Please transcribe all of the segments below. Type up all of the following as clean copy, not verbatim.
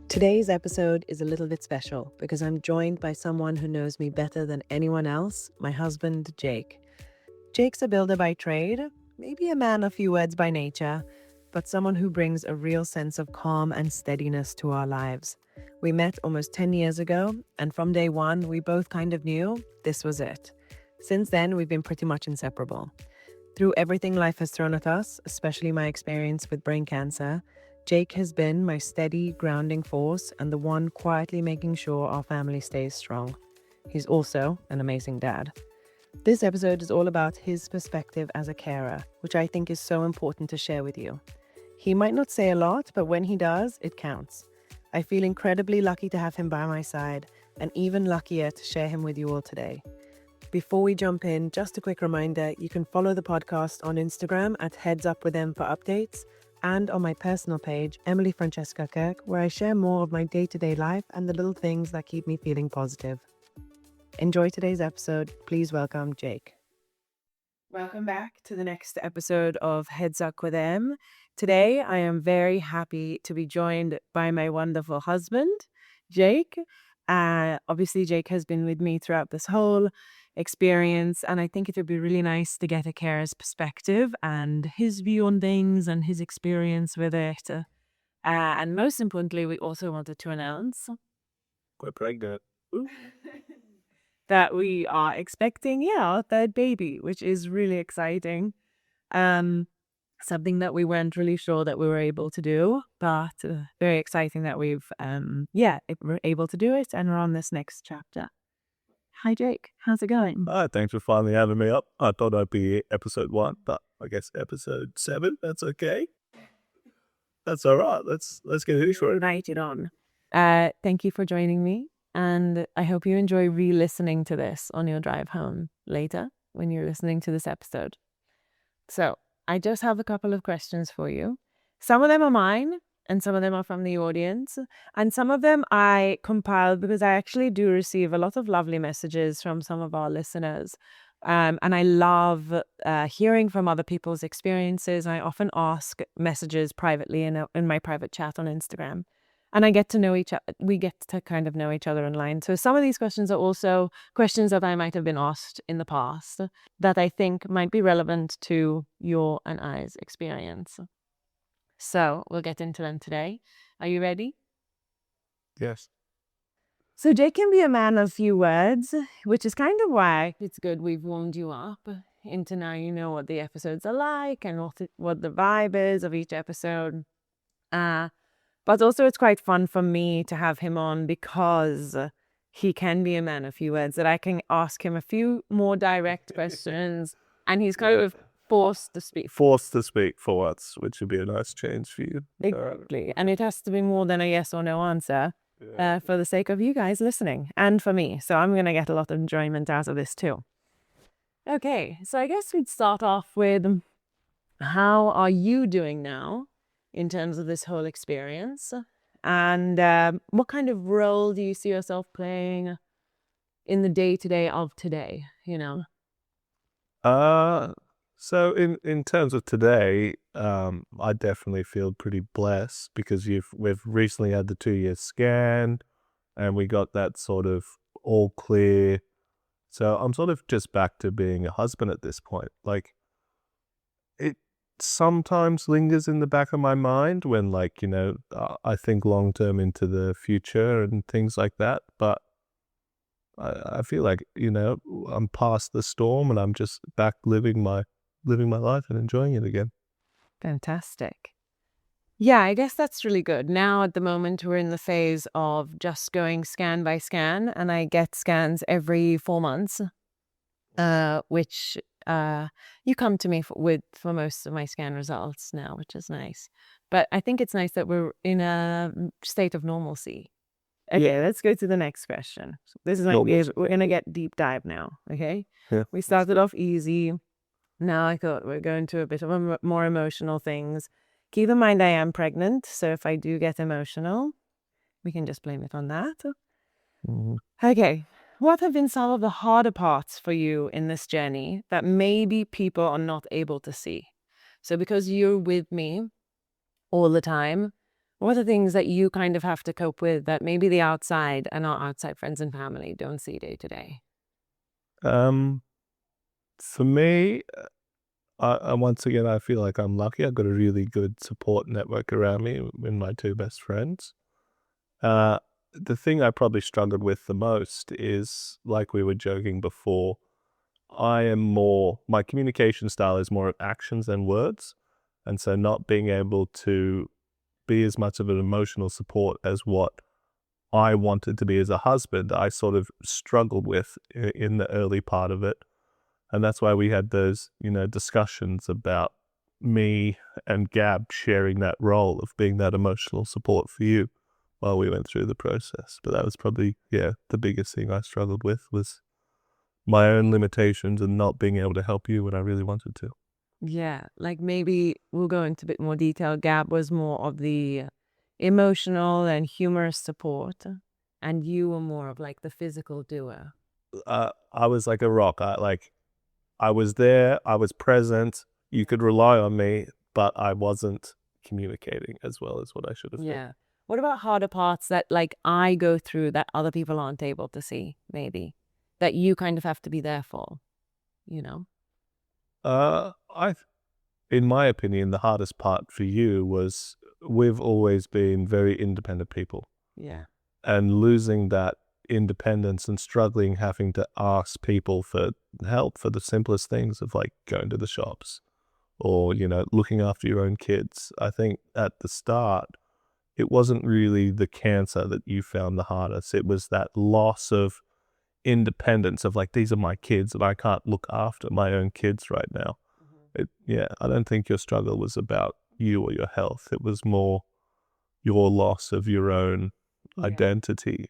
Today's episode is a little bit special because I'm joined by someone who knows me better than anyone else, my husband, Jake. Jake's a builder by trade, maybe a man of few words by nature, but someone who brings a real sense of calm and steadiness to our lives. We met almost 10 years ago, and from day one, we both kind of knew this was it. Since then, we've been pretty much inseparable. Through everything life has thrown at us, especially my experience with brain cancer, Jake has been my steady, grounding force and the one quietly making sure our family stays strong. He's also an amazing dad. This episode is all about his perspective as a carer, which I think is so important to share with you. He might not say a lot, but when he does, it counts. I feel incredibly lucky to have him by my side, and even luckier to share him with you all today. Before we jump in, just a quick reminder, you can follow the podcast on Instagram at Heads Up With Them for updates, and on my personal page, Emily Francesca Kirk, where I share more of my day-to-day life and the little things that keep me feeling positive. Enjoy today's episode. Please welcome Jake. Welcome back to the next episode of Heads Up With Them. Today, I am very happy to be joined by my wonderful husband, Jake. Obviously, Jake has been with me throughout this whole experience, and I think it would be really nice to get a carer's perspective and his view on things and his experience with it. And most importantly, we also wanted to announce We're pregnant. that we are expecting, our third baby, which is really exciting. Something that we weren't really sure that we were able to do, but very exciting that we're able to do it, and we're on this next chapter. Hi, Jake. How's it going? Hi, thanks for finally having me up. I thought I'd be episode 1, but I guess episode 7. That's okay. That's all right. Let's get into it. Right on. Thank you for joining me, and I hope you enjoy re-listening to this on your drive home later when you're listening to this episode. So I just have a couple of questions for you. Some of them are mine, and some of them are from the audience. And some of them I compiled because I actually do receive a lot of lovely messages from some of our listeners. And I love hearing from other people's experiences. I often ask messages privately in my private chat on Instagram. And I get to know we get to kind of know each other online. So some of these questions are also questions that I might have been asked in the past that I think might be relevant to your and I's experience. So we'll get into them today. Are you ready? Yes. So Jake can be a man of few words, which is kind of why it's good we've warmed you up into now you know what the episodes are like and what the vibe is of each episode. But also it's quite fun for me to have him on because he can be a man of few words, that I can ask him a few more direct questions and he's kind of forced to speak. Forced to speak for once, which would be a nice change for you. Exactly. And it has to be more than a yes or no answer for the sake of you guys listening and for me. So I'm going to get a lot of enjoyment out of this too. Okay, so I guess we'd start off with how are you doing now in terms of this whole experience? And what kind of role do you see yourself playing in the day-to-day of today, So in terms of today, I definitely feel pretty blessed because we've recently had the 2-year scan and we got that sort of all clear. So I'm sort of just back to being a husband at this point. Like, it sometimes lingers in the back of my mind when, I think long term into the future and things like that. But I feel like, I'm past the storm and I'm just back living my life and enjoying it again. Fantastic. Yeah, I guess that's really good. Now at the moment we're in the phase of just going scan by scan, and I get scans every 4 months, which you come to me for most of my scan results now, which is nice. But I think it's nice that we're in a state of normalcy. Okay, let's go to the next question. This is we're going to get deep dive now, okay? Yeah. We started off easy. Now I thought we're going to a bit of more emotional things. Keep in mind I am pregnant, so if I do get emotional, we can just blame it on that. Mm-hmm. Okay, what have been some of the harder parts for you in this journey that maybe people are not able to see? So because you're with me all the time, What are things that you kind of have to cope with that maybe the outside and our outside friends and family don't see day to day? Um, for me, once again, I feel like I'm lucky. I've got a really good support network around me with my two best friends. Uh, the thing I probably struggled with the most is, like we were joking before, my communication style is more of actions than words. And so not being able to be as much of an emotional support as what I wanted to be as a husband, I sort of struggled with in the early part of it. And that's why we had those, discussions about me and Gab sharing that role of being that emotional support for you while we went through the process. But that was probably, the biggest thing I struggled with was my own limitations and not being able to help you when I really wanted to. Yeah, like maybe we'll go into a bit more detail. Gab was more of the emotional and humorous support, and you were more of like the physical doer. I was like a rock. I was there, I was present, you could rely on me, but I wasn't communicating as well as what I should have been. Yeah. What about harder parts that like I go through that other people aren't able to see, maybe, that you kind of have to be there for, you know? I in my opinion, the hardest part for you was we've always been very independent people, Yeah. and losing that independence and struggling having to ask people for help for the simplest things of like going to the shops or, looking after your own kids. I think at the start, it wasn't really the cancer that you found the hardest. It was that loss of independence of like, these are my kids and I can't look after my own kids right now. I don't think your struggle was about you or your health. It was more your loss of your own Yeah. identity.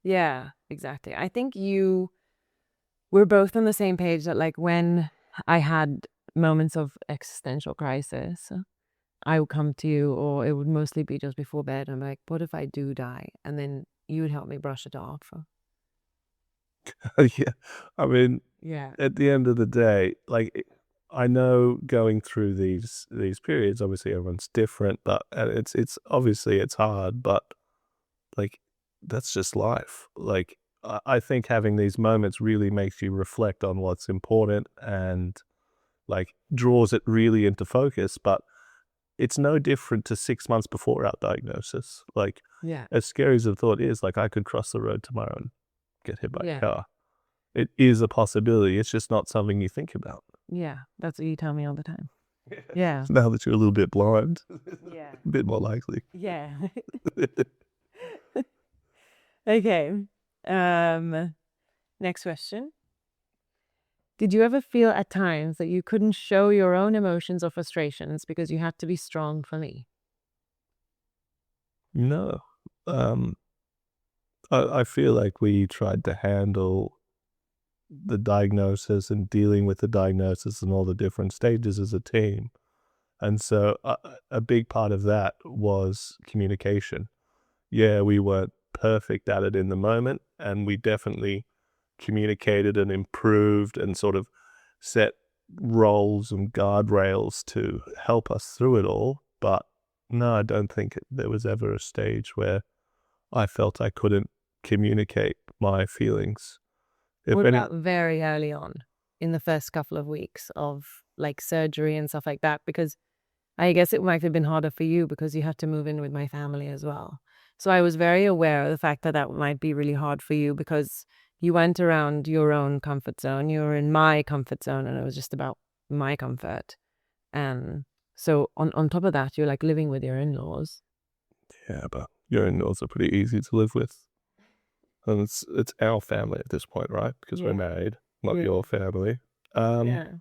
Yeah, exactly. I think we're both on the same page that like when I had moments of existential crisis, I would come to you, or it would mostly be just before bed. I'm like, what if I do die? And then you would help me brush it off. Yeah. I mean, Yeah. at the end of the day, I know going through these periods, obviously everyone's different, but it's obviously it's hard, but like that's just life. Like I think having these moments really makes you reflect on what's important and like draws it really into focus. But it's no different to 6 months before our diagnosis. Like Yeah. as scary as the thought is, like I could cross the road tomorrow and get hit by a Yeah. car. It is a possibility. It's just not something you think about. Yeah. That's what you tell me all the time. Yeah. Now that you're a little bit blind, Yeah. a bit more likely. Yeah. Okay. Next question. Did you ever feel at times that you couldn't show your own emotions or frustrations because you had to be strong for me? No. Um, I feel like we tried to handle the diagnosis and dealing with the diagnosis and all the different stages as a team. And so a big part of that was communication. Yeah, we weren't perfect at it in the moment, and we definitely communicated and improved and sort of set roles and guardrails to help us through it all. But no, I don't think there was ever a stage where I felt I couldn't communicate my feelings. If What any, about very early on in the first couple of weeks of like surgery and stuff like that? Because I guess it might have been harder for you because you had to move in with my family as well. So I was very aware of the fact that that might be really hard for you because you went around your own comfort zone. You were in my comfort zone and it was just about my comfort. And so on top of that, you're like living with your in-laws. yeah, but your in-laws are pretty easy to live with. And it's our family at this point, right? Because we're Yeah. married, not Yeah. your family. Um, Yeah.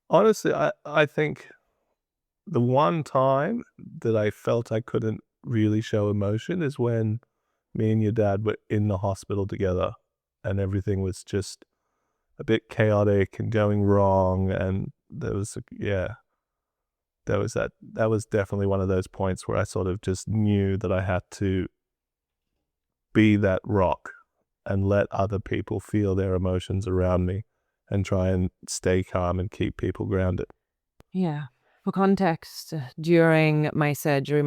honestly, I think the one time that I felt I couldn't really show emotion is when me and your dad were in the hospital together and everything was just a bit chaotic and going wrong. And there was that was definitely one of those points where I sort of just knew that I had to be that rock and let other people feel their emotions around me and try and stay calm and keep people grounded. Yeah. For context, during my surgery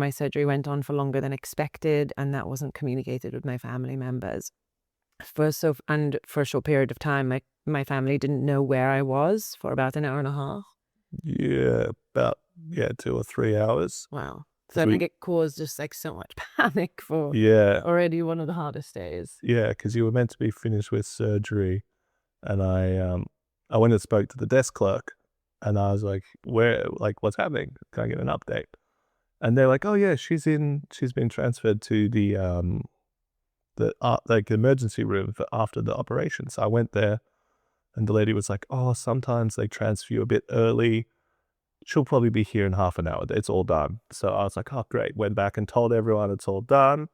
went on for longer than expected, and that wasn't communicated with my family members. For a short period of time, my family didn't know where I was for about an hour and a half. Yeah, about 2 or 3 hours. Wow. So I think it caused just like so much panic for Yeah, already one of the hardest days. yeah, because you were meant to be finished with surgery, and I went and spoke to the desk clerk, and I was like, what's happening? Can I get an update? And they're like, oh yeah, she's been transferred to the emergency room for after the operation. So I went there, and the lady was like, oh, sometimes they transfer you a bit early. She'll probably be here in half an hour. It's all done. So I was like, oh, great. Went back and told everyone it's all done.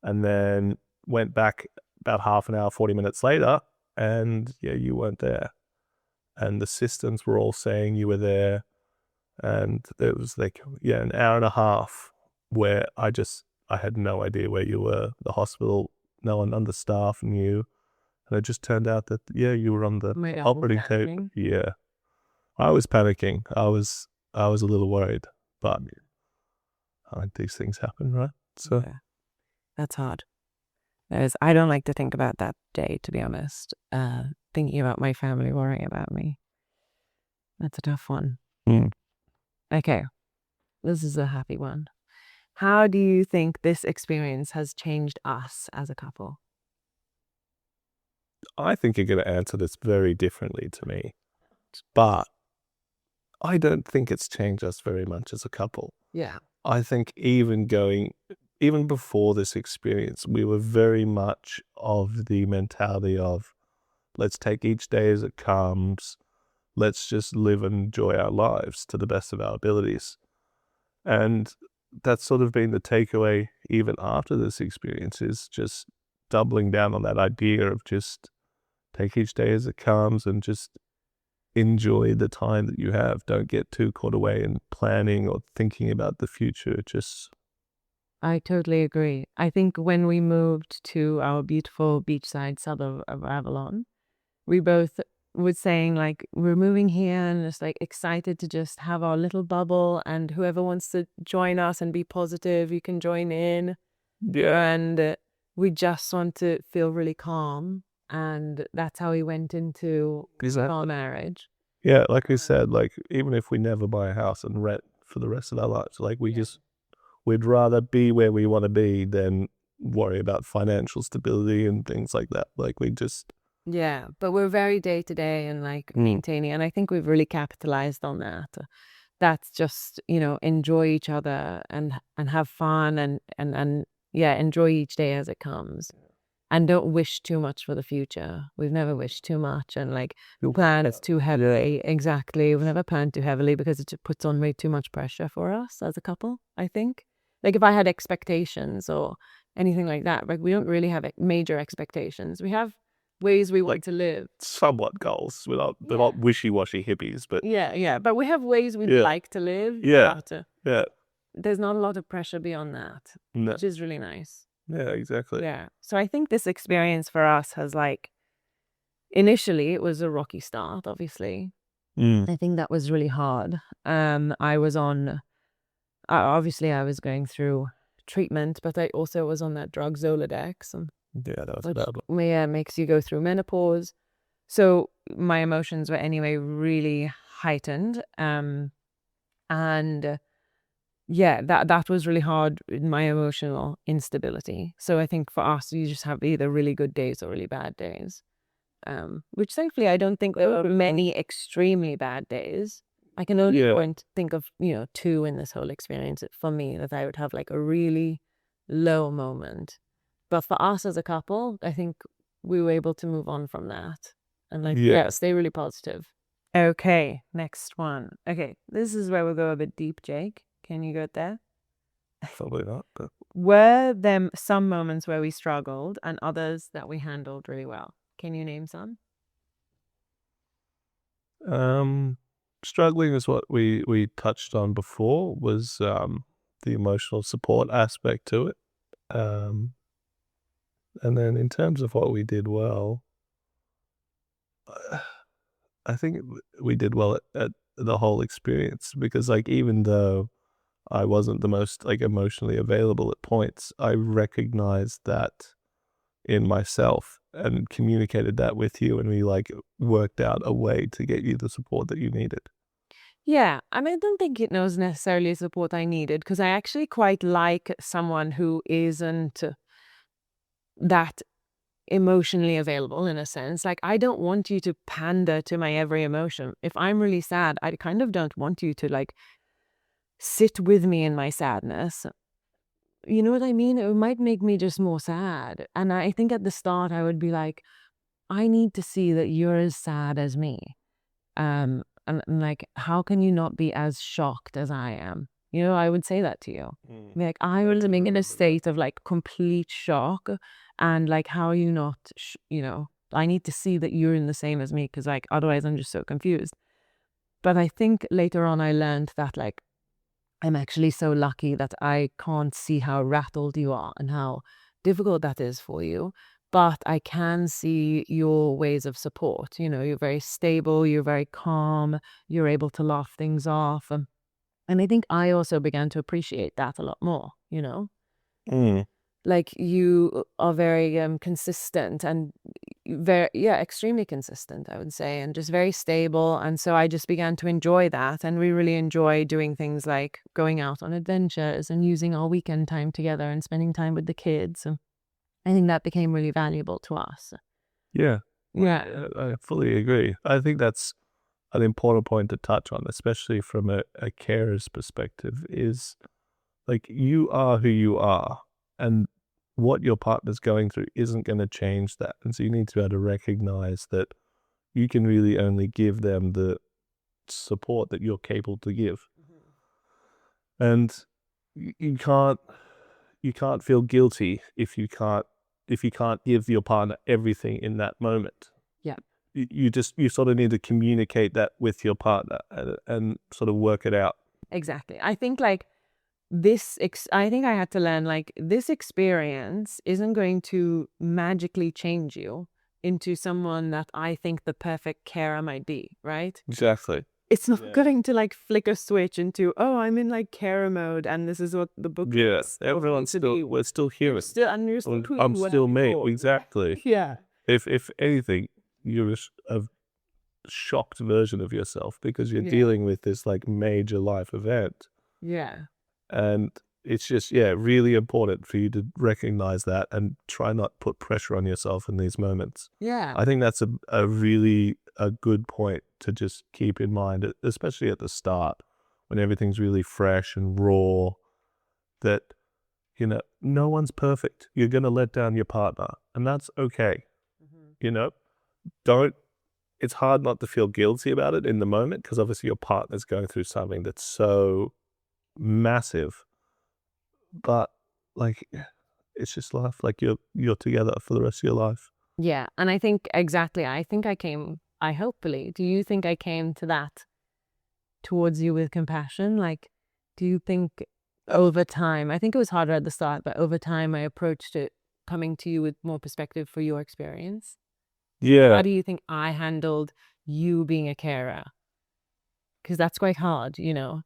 And then went back about half an hour, 40 minutes later. And yeah, you weren't there. And the systems were all saying you were there. And there was like, an hour and a half where I had no idea where you were. The hospital, no one on the staff knew. And it just turned out that, you were on the operating table. Yeah. I was panicking. I was a little worried, but these things happen, right? So yeah, that's hard. I don't like to think about that day, to be honest. Thinking about my family worrying about me. That's a tough one. Okay, this is a happy one. How do you think this experience has changed us as a couple? I think you're going to answer this very differently to me, but I don't think it's changed us very much as a couple. Yeah. I think even before this experience, we were very much of the mentality of, let's take each day as it comes. Let's just live and enjoy our lives to the best of our abilities. And that's sort of been the takeaway even after this experience, is just doubling down on that idea of just take each day as it comes and just enjoy the time that you have. Don't get too caught away in planning or thinking about the future. I totally agree. I think when we moved to our beautiful beachside suburb of Avalon, we both were saying like, we're moving here and just like excited to just have our little bubble, and whoever wants to join us and be positive, you can join in. Yeah. And we just want to feel really calm. And that's how we went into our marriage. Yeah, like we said, like even if we never buy a house and rent for the rest of our lives, like we'd rather be where we want to be than worry about financial stability and things like that. Like Yeah, but we're very day to day and like maintaining, and I think we've really capitalized on that. That's just, enjoy each other and have fun and yeah, enjoy each day as it comes. And don't wish too much for the future. We've never wished too much and like planned too heavily. Exactly. We've never planned too heavily because it puts on way too much pressure for us as a couple, I think. Like if I had expectations or anything like that, like we don't really have major expectations. We have ways we want to live. somewhat goals. We're not wishy-washy hippies, but Yeah. But we have ways we'd like to live. yeah. There's not a lot of pressure beyond that, No. which is really nice. Yeah, exactly. Yeah. So I think this experience for us has like, initially it was a rocky start, obviously. I think that was really hard. I was going through treatment, but I also was on that drug Zoladex, and Yeah, that was a bad one. yeah, makes you go through menopause. So my emotions were anyway really heightened. And yeah, that was really hard in my emotional instability. So I think for us, you just have either really good days or really bad days. Which thankfully I don't think there were many extremely bad days. I can only think of, 2 in this whole experience for me that I would have like a really low moment. But for us as a couple, I think we were able to move on from that and like, stay really positive. Okay, next one. Okay, this is where we'll go a bit deep, Jake. Can you go there? Probably not, but Were there some moments where we struggled and others that we handled really well? Can you name some? struggling is what we touched on before, was the emotional support aspect to it. And then in terms of what we did well, I think we did well at the whole experience because, like, even though I wasn't the most, like, emotionally available at points, I recognized that in myself and communicated that with you, and we, like, worked out a way to get you the support that you needed. Yeah, and I don't think it knows necessarily support I needed because I actually quite like someone who isn't that emotionally available in a sense. Like, I don't want you to pander to my every emotion. If I'm really sad, I kind of don't want you to like sit with me in my sadness. You know what I mean? It might make me just more sad. And I think at the start I would be like, I need to see that you're as sad as me. And like, how can you not be as shocked as I am? You know, I would say that to you. Like, I was living in a state of like complete shock, and like, how are you not? I need to see that you're in the same as me because like, otherwise, I'm just so confused. But I think later on, I learned that like, I'm actually so lucky that I can't see how rattled you are and how difficult that is for you. But I can see your ways of support. You know, you're very stable, you're very calm, you're able to laugh things off. And I think I also began to appreciate that a lot more, you know? Mm. Like you are very consistent and very, yeah, extremely consistent, I would say, and just very stable. And so I just began to enjoy that. And we really enjoy doing things like going out on adventures and using our weekend time together and spending time with the kids. And I think that became really valuable to us. Yeah. Yeah. I fully agree. I think that's an important point to touch on, especially from a carer's perspective, is like you are who you are, and what your partner's going through isn't going to change that. And so you need to be able to recognize that you can really only give them the support that you're capable to give. And you can't feel guilty if you can't give your partner everything in that moment. Yeah. You sort of need to communicate that with your partner and sort of work it out. Exactly. I think like I think I had to learn like this experience isn't going to magically change you into someone that I think the perfect carer might be, right? Exactly. It's not Yeah. going to like flick a switch into, oh, I'm in like carer mode and this is what the book Yeah, is everyone's to be. we're still You're human. still and you're still who I'm you were still me. before. Exactly. Yeah. If anything, you're a shocked version of yourself because you're Yeah. dealing with this like major life event. Yeah. And it's just, yeah, really important for you to recognize that and try not put pressure on yourself in these moments. Yeah. I think that's a really a good point to just keep in mind, especially at the start when everything's really fresh and raw, that, no one's perfect. You're going to let down your partner, and that's okay. You know, don't, it's hard not to feel guilty about it in the moment because obviously your partner's going through something that's so massive, but like, it's just life. Like you're together for the rest of your life. Yeah. And I think exactly, I hopefully, do you think I came to that towards you with compassion? Like, do you think over time, I think it was harder at the start, but over time I approached it coming to you with more perspective for your experience? How Yeah. do you think I handled you being a carer? Because that's quite hard, you know.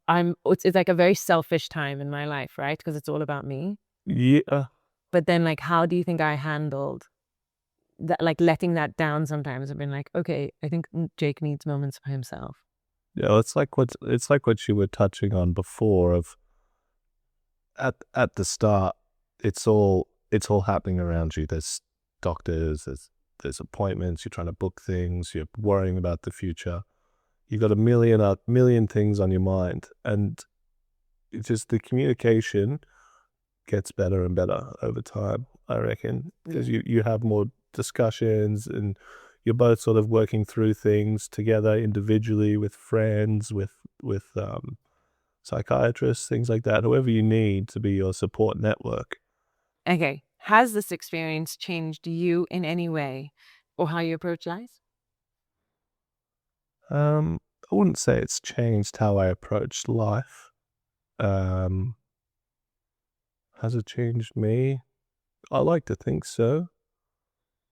It's like a very selfish time in my life, right? Because it's all about me. Yeah. But then, like, how do you think I handled that? Like, letting that down sometimes. I've been like, okay, I think Jake needs moments for himself. Yeah. It's like what you were touching on before of at the start, it's all happening around you. There's doctors, there's appointments, you're trying to book things, you're worrying about the future. You've got a million things on your mind, and it's just the communication gets better and better over time, I reckon, because you have more discussions and you're both sort of working through things together individually with friends, with psychiatrists, things like that, whoever you need to be your support network. Okay. Has this experience changed you in any way or how you approach life? I wouldn't say it's changed how I approach life. Um, has it changed me? I like to think so.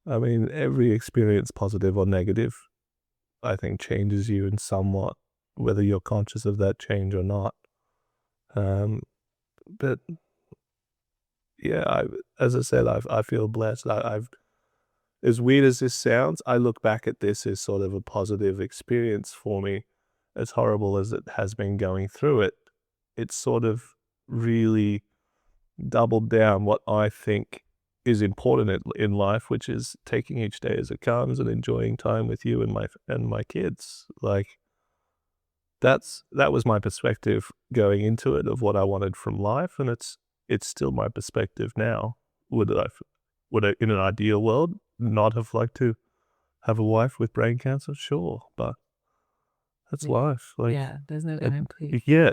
I mean, every experience, positive or negative, I think changes you in somewhat, whether you're conscious of that change or not. But yeah, as I said, I feel blessed. I've as weird as this sounds, I look back at this as sort of a positive experience for me. As horrible as it has been going through it, it's sort of really doubled down what I think is important in life, which is taking each day as it comes and enjoying time with you and my kids. Like that was my perspective going into it of what I wanted from life, and it's still my perspective now. Would I in an ideal world not have liked to have a wife with brain cancer? Sure, but that's life. Like, Yeah, there's no time, please. yeah,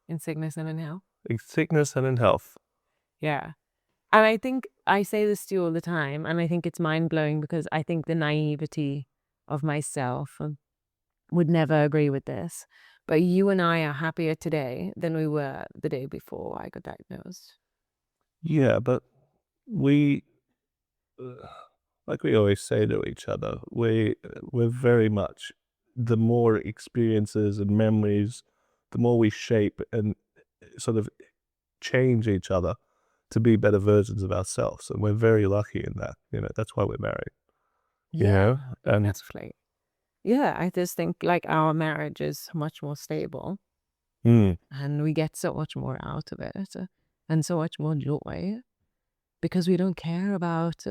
In sickness and in health. in sickness and in health. Yeah. And I think I say this to you all the time, and I think it's mind-blowing because I think the naivety of myself would never agree with this. But you and I are happier today than we were the day before I got diagnosed. Yeah, but we, like we always say to each other, we're very much, the more experiences and memories, the more we shape and sort of change each other to be better versions of ourselves. And we're very lucky in that. That's why we're married. And Definitely. Yeah, I just think like our marriage is much more stable mm, and we get so much more out of it and so much more joy because we don't care about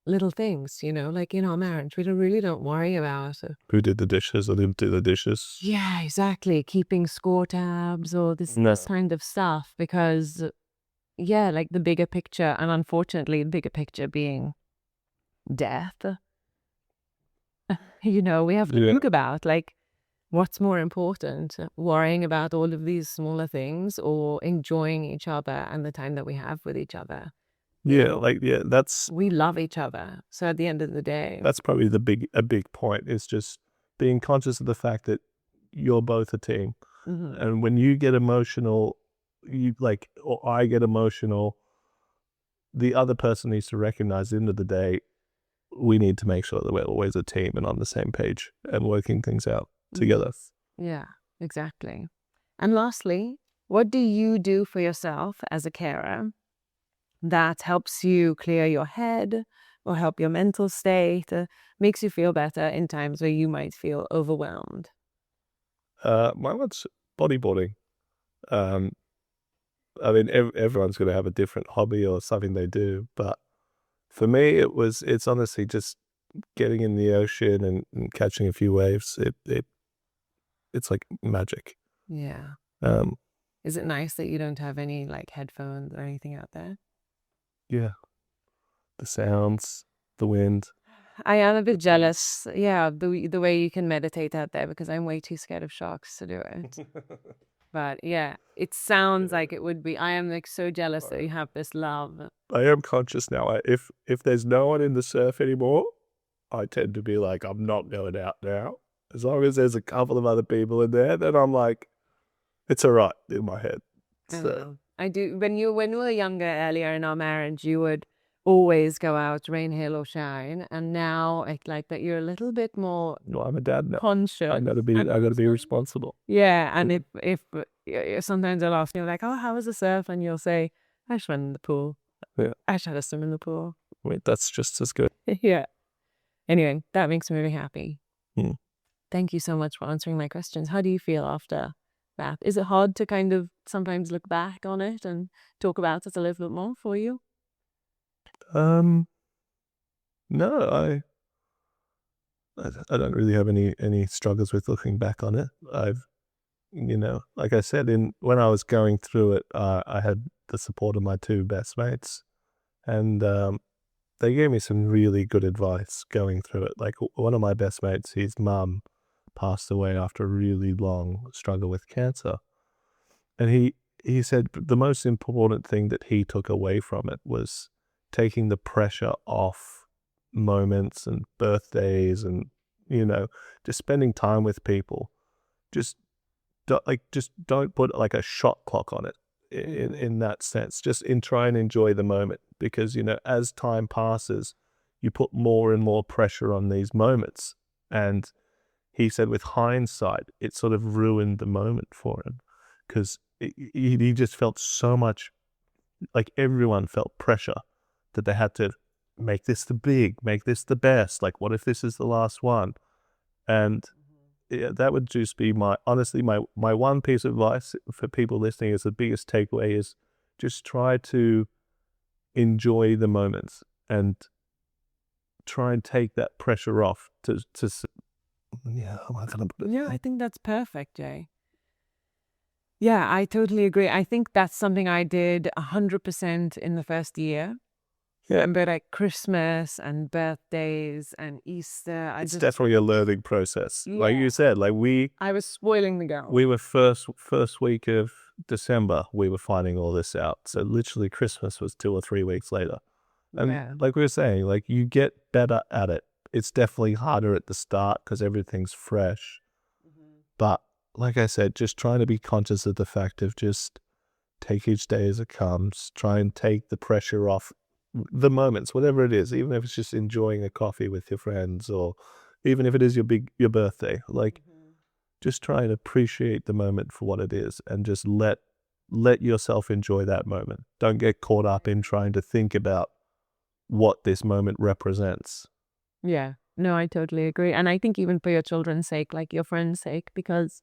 little things, like in our marriage, we really don't worry about. who did the dishes or didn't do the dishes? Yeah, exactly. Keeping score tabs or this No. kind of stuff because, yeah, like the bigger picture, and unfortunately, the bigger picture being death. We have to Yeah. think about like what's more important, worrying about all of these smaller things or enjoying each other and the time that we have with each other. Yeah, We love each other. So at the end of the day, that's probably a big point, is just being conscious of the fact that you're both a team. mhm. And when you get emotional, or I get emotional, the other person needs to recognize at the end of the day, we need to make sure that we're always a team and on the same page and working things out together. Yeah, exactly. And lastly, what do you do for yourself as a carer that helps you clear your head or help your mental state, makes you feel better in times where you might feel overwhelmed? My one's bodyboarding. Um, I mean, everyone's going to have a different hobby or something they do, but for me, it's honestly just getting in the ocean and catching a few waves. It's like magic. Yeah. Um, Is it nice that you don't have any like headphones or anything out there? yeah, the sounds, the wind. I am a bit jealous, yeah, the way you can meditate out there because I'm way too scared of sharks to do it. But yeah, it sounds like it would be. I am like so jealous that you have this love. I am conscious now. If there's no one in the surf anymore, I tend to be like, I'm not going out now. As long as there's a couple of other people in there, then I'm like, it's all right in my head. I So, know. I do. When we were younger, earlier in our marriage, you would always go out, rain, hail, or shine. And now I like that you're a little bit more no, I'm a dad now. conscious. I gotta be responsible. Yeah, and if sometimes I'll ask you like, oh, how was the surf? And you'll say, I swam in the pool. Yeah. I just had a swim in the pool. Wait, that's just as good. Yeah. Anyway, that makes me really happy. Hmm. Thank you so much for answering my questions. How do you feel after that? Is it hard to kind of sometimes look back on it and talk about it a little bit more for you? No, I don't really have any struggles with looking back on it. Like I said, when I was going through it, I had the support of my two best mates, and they gave me some really good advice going through it. Like one of my best mates, his mum passed away after a really long struggle with cancer, and he said the most important thing that he took away from it was taking the pressure off moments and birthdays and just spending time with people. Just don't put like a shot clock on it in that sense. Just try and enjoy the moment, because as time passes, you put more and more pressure on these moments, and he said with hindsight, it sort of ruined the moment for him because he just felt so much, like everyone felt pressure that they had to make this make this the best. Like, what if this is the last one? And yeah, that would just be honestly, my one piece of advice for people listening is the biggest takeaway is just try to enjoy the moments and try and take that pressure off yeah, how am I gonna put it? Yeah, I think that's perfect, Jay. Yeah, I totally agree. I think that's something I did 100% in the first year. Yeah. But like Christmas and birthdays and Easter, It's definitely a learning process. Like you Yeah. said, like I was spoiling the girl. we were first week of December, we were finding all this out. So literally Christmas was 2 or 3 weeks later. And Yeah. like we were saying, like you get better at it. It's definitely harder at the start because everything's fresh. But like I said, just trying to be conscious of the fact of just take each day as it comes. Try and take the pressure off the moments, whatever it is, even if it's just enjoying a coffee with your friends or even if it is your birthday. Like just try and appreciate the moment for what it is and just let yourself enjoy that moment. Don't get caught up in trying to think about what this moment represents. Yeah. No, I totally agree. And I think even for your children's sake, like your friend's sake, because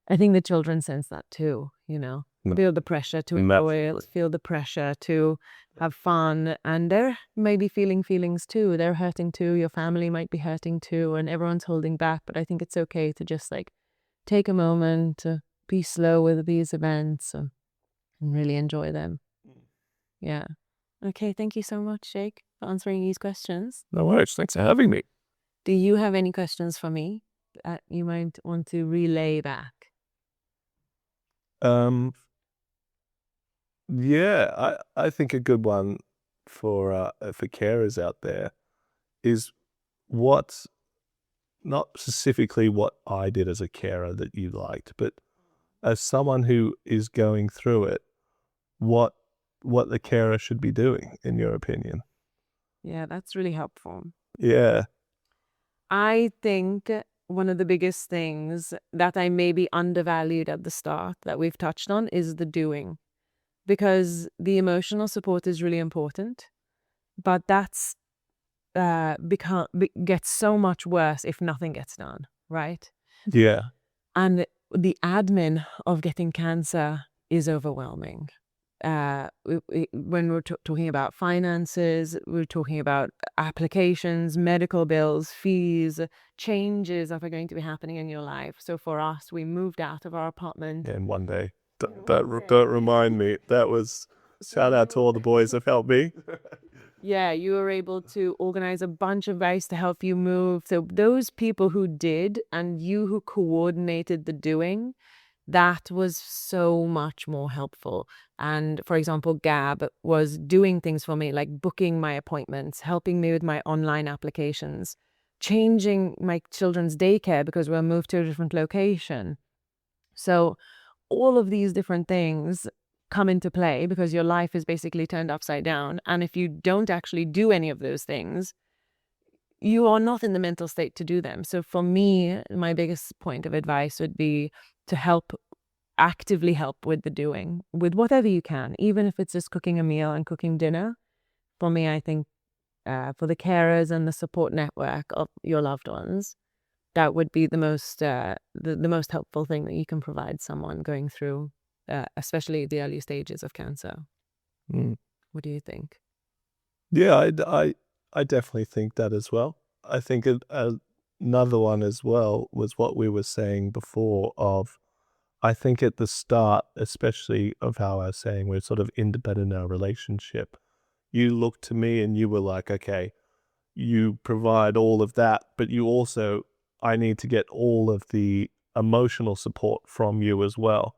I think the children sense that too, feel the pressure to enjoy it, feel the pressure to have fun. And they're maybe feeling feelings too. They're hurting too. Your family might be hurting too. And everyone's holding back. But I think it's okay to just like take a moment to be slow with these events and really enjoy them. Yeah. Okay. Thank you so much, Jake, for answering these questions. No worries. Thanks for having me. Do you have any questions for me that you might want to relay back? Yeah, I think a good one for carers out there is not specifically what I did as a carer that you liked, but as someone who is going through it, what the carer should be doing, in your opinion. Yeah, that's really helpful. Yeah. I think one of the biggest things that I maybe undervalued at the start that we've touched on is the doing. Because the emotional support is really important, but that's gets so much worse if nothing gets done, right? Yeah. And the admin of getting cancer is overwhelming. When we're talking about finances, we're talking about applications, medical bills, fees, changes that are going to be happening in your life. So for us, we moved out of our apartment. And one day, don't remind me. That was shout out to all the boys that helped me. Yeah, you were able to organize a bunch of guys to help you move. So those people who did and you who coordinated the doing, that was so much more helpful. And for example, Gab was doing things for me, like booking my appointments, helping me with my online applications, changing my children's daycare because we're moved to a different location. So all of these different things come into play because your life is basically turned upside down. And if you don't actually do any of those things, you are not in the mental state to do them. So for me, my biggest point of advice would be to actively help with the doing, with whatever you can, even if it's just cooking a meal and cooking dinner. For me, I think for the carers and the support network of your loved ones, that would be the most helpful thing that you can provide someone going through, especially the early stages of cancer. What do you think? Yeah, I definitely think that as well. I think another one as well was what we were saying before of, I think at the start, especially of how I was saying we're sort of independent in our relationship, you looked to me and you were like, okay, you provide all of that, but I need to get all of the emotional support from you as well.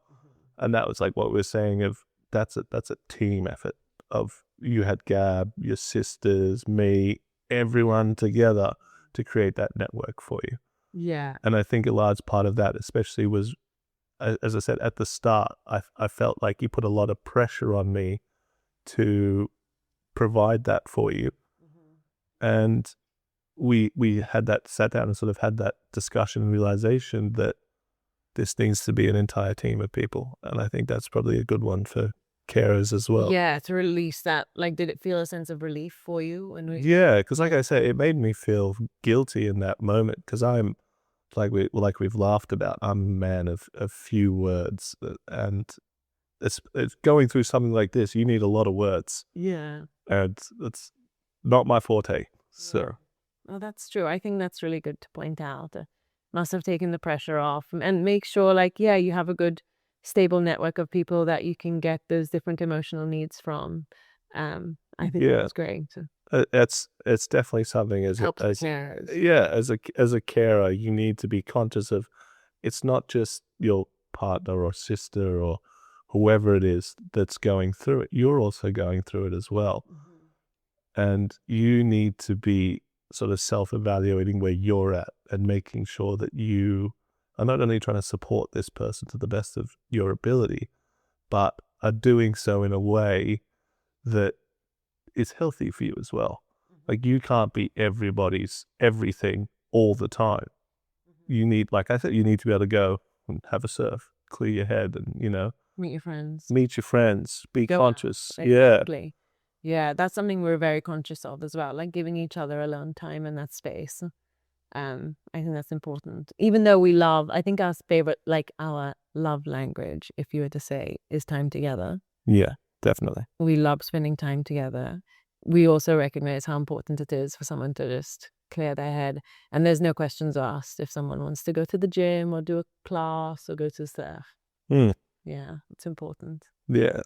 And that was like what we were saying of that's a team effort of you had Gab, your sisters, me, everyone together to create that network for you. Yeah. And I think a large part of that especially was, as I said, at the start, I felt like you put a lot of pressure on me to provide that for you. And we sat down and sort of had that discussion and realization that this needs to be an entire team of people. And I think that's probably a good one for carers as well. Yeah, to release that. Like, did it feel a sense of relief for you? Yeah, because like I said, it made me feel guilty in that moment, because I'm like we've laughed about, I'm a man of few words, and it's going through something like this, you need a lot of words. Yeah. And it's not my forte. So Oh, that's true. I think that's really good to point out. Must have taken the pressure off, and make sure, like, yeah, you have a good stable network of people that you can get those different emotional needs from. I think yeah, that's great. it's definitely something as a carer, you need to be conscious of. It's not just your partner or sister or whoever it is that's going through it. You're also going through it as well. And you need to be sort of self-evaluating where you're at and making sure that you are not only trying to support this person to the best of your ability, but are doing so in a way that is healthy for you as well. Like, you can't be everybody's everything all the time. You need, like I said, you need to be able to go and have a surf, clear your head, and, Meet your friends. Be Go out. conscious. Exactly. Yeah, that's something we're very conscious of as well, like giving each other alone time in that space. I think that's important. Even though I think our favorite, like our love language, if you were to say, is time together. Yeah, definitely. We love spending time together. We also recognize how important it is for someone to just clear their head. And there's no questions asked if someone wants to go to the gym or do a class or go to surf. Yeah, it's important. Yeah,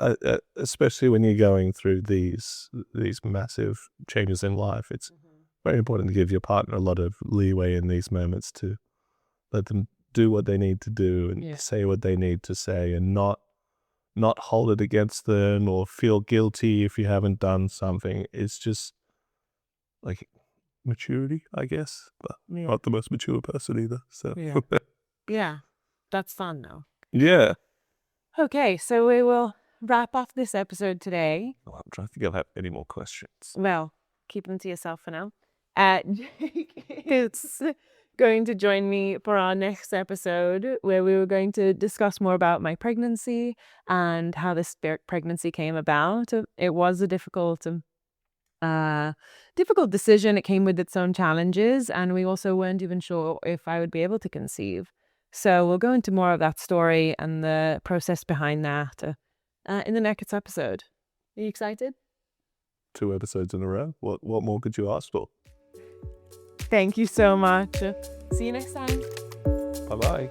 especially when you're going through these massive changes in life, it's very important to give your partner a lot of leeway in these moments, to let them do what they need to do and say what they need to say, and not hold it against them or feel guilty if you haven't done something. It's just like maturity, I guess, but not the most mature person either. So yeah, that's fun though. Yeah. Okay, so we will wrap up this episode today. Oh, I'm trying to think if I have any more questions. Well, keep them to yourself for now. Jake is going to join me for our next episode, where we were going to discuss more about my pregnancy and how this pregnancy came about. It was a difficult decision. It came with its own challenges, and we also weren't even sure if I would be able to conceive. So we'll go into more of that story and the process behind that in the next episode. Are you excited? 2 episodes in a row. What more could you ask for? Thank you so much. See you next time. Bye-bye.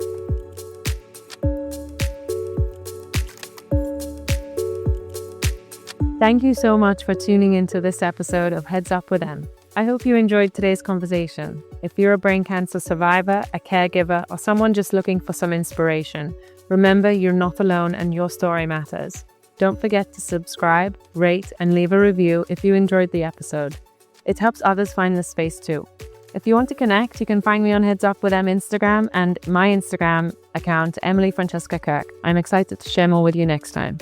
Thank you so much for tuning into this episode of Heads Up with Em. I hope you enjoyed today's conversation. If you're a brain cancer survivor, a caregiver, or someone just looking for some inspiration, remember you're not alone and your story matters. Don't forget to subscribe, rate, and leave a review if you enjoyed the episode. It helps others find this space too. If you want to connect, you can find me on Heads Up with Em Instagram and my Instagram account, Emily Francesca Kirk. I'm excited to share more with you next time.